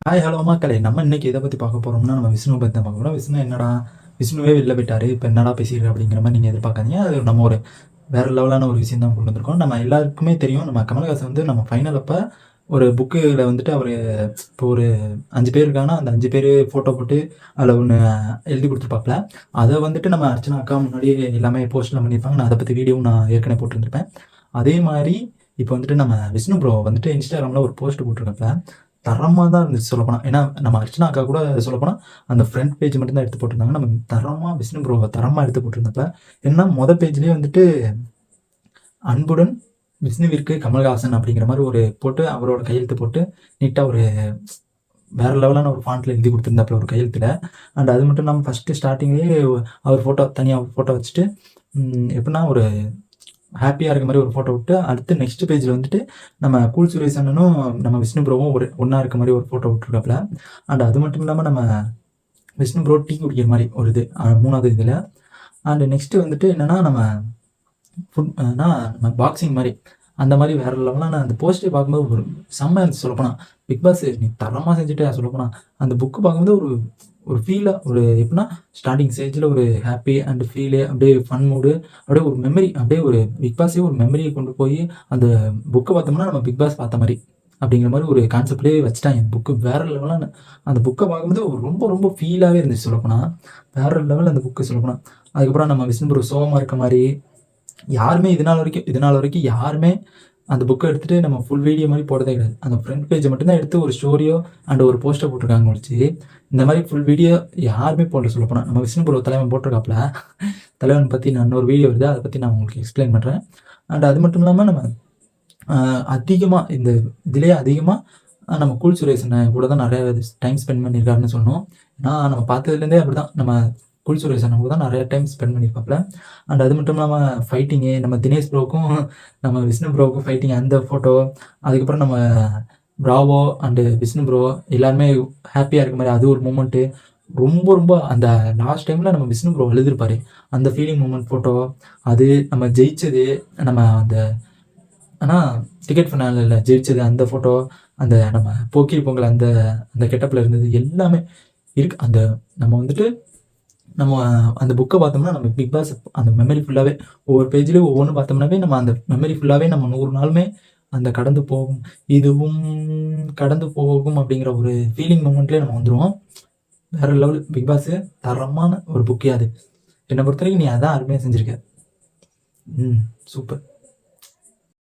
Hi hello மக்களே, நம்ம இன்னைக்கு எதை பற்றி பார்க்க போகிறோம்னா நம்ம விஷ்ணுவை பற்றி தான் பார்க்க போகிறோம். விஷ்ணு என்னடா விஷ்ணுவே வெளில போயிட்டாரு, இப்போ என்னடா பேசிடுற அப்படிங்கிற மாதிரி நீங்கள் எதிர்பார்க்காதீங்க. அது நம்ம ஒரு வேறு லெவலான ஒரு விஷயம் தான் கொண்டு வந்திருக்கோம். நம்ம எல்லாருக்குமே தெரியும், நம்ம கமல்ஹாசன் வந்து நம்ம ஃபைனல் அப்போ ஒரு புக்கில் வந்துட்டு அவர் இப்போ ஒரு 5 பேர் இருக்காங்கன்னா அந்த 5 பேர் ஃபோட்டோ போட்டு அதில் ஒன்று எழுதி கொடுத்துருப்பாப்புல. அதை வந்துட்டு நம்ம அர்ச்சனா அக்கா முன்னாடி எல்லாமே போஸ்ட்லாம் பண்ணியிருப்பாங்க. நான் அதை பற்றி வீடியோவும் நான் ஏற்கனவே போட்டிருந்திருப்பேன். அதே மாதிரி இப்போ வந்துட்டு நம்ம விஷ்ணு ப்ரோ வந்துட்டு இன்ஸ்டாகிராமில் ஒரு போஸ்ட் போட்டிருக்கப்ப தரமாக தான் இருந்துச்சு சொல்லப்போனால். ஏன்னா நம்ம அர்ச்சனா அக்கா கூட சொல்லப்போனால் அந்த ஃப்ரண்ட் பேஜ் மட்டும்தான் எடுத்து போட்டிருந்தாங்க. நம்ம தரமாக விஷ்ணு ப்ரோ தரமாக எடுத்து போட்டிருந்தப்ப ஏன்னா மொதல் பேஜ்லேயே வந்துட்டு அன்புடன் விஷ்ணுவிற்கு கமல்ஹாசன் அப்படிங்கிற மாதிரி ஒரு போட்டு அவரோட கையெழுத்து போட்டு நீட்டாக ஒரு வேற லெவலான ஒரு ஃபாண்ட்டில் எழுதி கொடுத்துருந்தாப்புல ஒரு கையெழுத்தில். அண்ட் அது மட்டும் இல்லாமல் ஃபஸ்ட்டு ஸ்டார்டிங்லேயே அவர் ஃபோட்டோ தனியாக ஃபோட்டோ வச்சுட்டு எப்படின்னா ஒரு ஹாப்பியாக இருக்க மாதிரி ஒரு ஃபோட்டோ விட்டு அடுத்து நெக்ஸ்ட் பேஜில் வந்துட்டு நம்ம கூல் சுரேஷ் அண்ணனும் நம்ம விஷ்ணு ப்ரோவும் ஒரு ஒன்றா இருக்க மாதிரி ஒரு ஃபோட்டோ விட்டுருக்காப்புல. அண்ட் அது மட்டும் இல்லாமல் நம்ம விஷ்ணு ப்ரோ டீ குடிக்கிற மாதிரி ஒரு இது 3வது இதில். அண்டு நெக்ஸ்ட்டு வந்துட்டு என்னென்னா நம்ம நம்ம பாக்ஸிங் மாதிரி அந்த மாதிரி வேற லெவலான அந்த போஸ்டே பார்க்கும்போது ஒரு செம்ம இருந்துச்சு சொல்லப்போனால். பிக் பாஸ் நீ தரமாக செஞ்சுட்டு சொல்லப்போனால் அந்த புக்கு பார்க்கும்போது ஒரு ஒரு ஃபீலாக ஒரு எப்படின்னா ஸ்டார்டிங் ஸ்டேஜில் ஒரு ஹாப்பி அண்ட் ஃபீலு அப்படியே ஃபன் மூடு அப்படியே ஒரு மெமரி அப்படியே ஒரு பிக் பாஸே ஒரு மெமரியை கொண்டு போய் அந்த புக்கை பார்த்தோம்னா நம்ம பிக் பாஸ் பார்த்த மாதிரி அப்படிங்கிற மாதிரி ஒரு கான்செப்ட்லேயே வச்சுட்டாங்க. இந்த புக்கு வேற லெவலான அந்த புக்கை பார்க்கும்போது ரொம்ப ரொம்ப ஃபீலாகவே இருந்துச்சு சொல்லப்போனால். வேற லெவலில் அந்த புக்கு சொல்லப்போனால். அதுக்கப்புறம் நம்ம விஷ்ணு ப்ரோ சோகமாக இருக்க மாதிரி யாருமே இது நாள் வரைக்கும் யாருமே அந்த புக்கை எடுத்துகிட்டு நம்ம ஃபுல் வீடியோ மாதிரி போடுறதே கிடையாது. அந்த ஃப்ரண்ட் பேஜை மட்டும்தான் எடுத்து ஒரு ஸ்டோரியோ அண்ட் ஒரு போஸ்டர் போட்டிருக்காங்க முடிச்சு. இந்த மாதிரி ஃபுல் வீடியோ யாருமே போடல சொல்லப்போனால். நம்ம விஷ்ணு ப்ரோ தலைவன் போட்டிருக்காப்புல. தலைவன் பற்றி நான் இன்னொரு வீடியோ வருது, அதை பற்றி நான் உங்களுக்கு எக்ஸ்பிளைன் பண்ணுறேன். அண்ட் அது மட்டும் இல்லாமல் நம்ம அதிகமாக இந்த இதிலே அதிகமாக நம்ம கூல் சுரேஷனை கூட தான் நிறைய டைம் ஸ்பெண்ட் பண்ணியிருக்காருன்னு சொன்னோம். நான் நம்ம பார்த்ததுலேருந்தே அப்படி தான் நம்ம கூல் சுரேஷன் கூட தான் நிறைய டைம் ஸ்பெண்ட் பண்ணியிருப்பாப்புல. அண்ட் அது மட்டும் இல்லாமல் ஃபைட்டிங்கு நம்ம தினேஷ் ப்ரோவுக்கும் நம்ம விஷ்ணு ப்ரோவுக்கும் ஃபைட்டிங் அந்த ஃபோட்டோ, அதுக்கப்புறம் நம்ம பிராவோ அண்டு விஷ்ணு ப்ரோ எல்லாருமே ஹாப்பியாக இருக்க மாதிரி அது ஒரு மூமெண்ட்டு. ரொம்ப ரொம்ப அந்த லாஸ்ட் டைமில் நம்ம விஷ்ணு ப்ரோ எழுதிருப்பார் அந்த ஃபீலிங் மூமெண்ட் ஃபோட்டோ. அது நம்ம ஜெயிச்சது நம்ம அந்த ஆனால் டிக்கெட் ஃபினாலில் ஜெயிச்சது அந்த ஃபோட்டோ, அந்த நம்ம போக்கிரி பொங்கல் அந்த அந்த கெட்டப்பில் இருந்தது எல்லாமே இருக்குது. அந்த நம்ம வந்துட்டு நம்ம அந்த புக்கை பார்த்தோம்னா நம்ம பிக் பாஸ் அந்த மெமரி ஃபுல்லாகவே ஒவ்வொரு பேஜ்லேயும் ஒவ்வொன்று பார்த்தோம்னாவே நம்ம அந்த மெமரி ஃபுல்லாகவே நம்ம 100 நாளுமே அந்த கடந்து போகும் இதுவும் கடந்து போகும் அப்படிங்கிற ஒரு ஃபீலிங் மூமெண்ட்லேயே நம்ம வந்துடுவோம். வேற லெவல் பிக் பாஸு தரமான ஒரு புக்கே அது. என்னை பொறுத்த வரைக்கும் நீ அதான் அருமையாக செஞ்சுருக்க. சூப்பர்.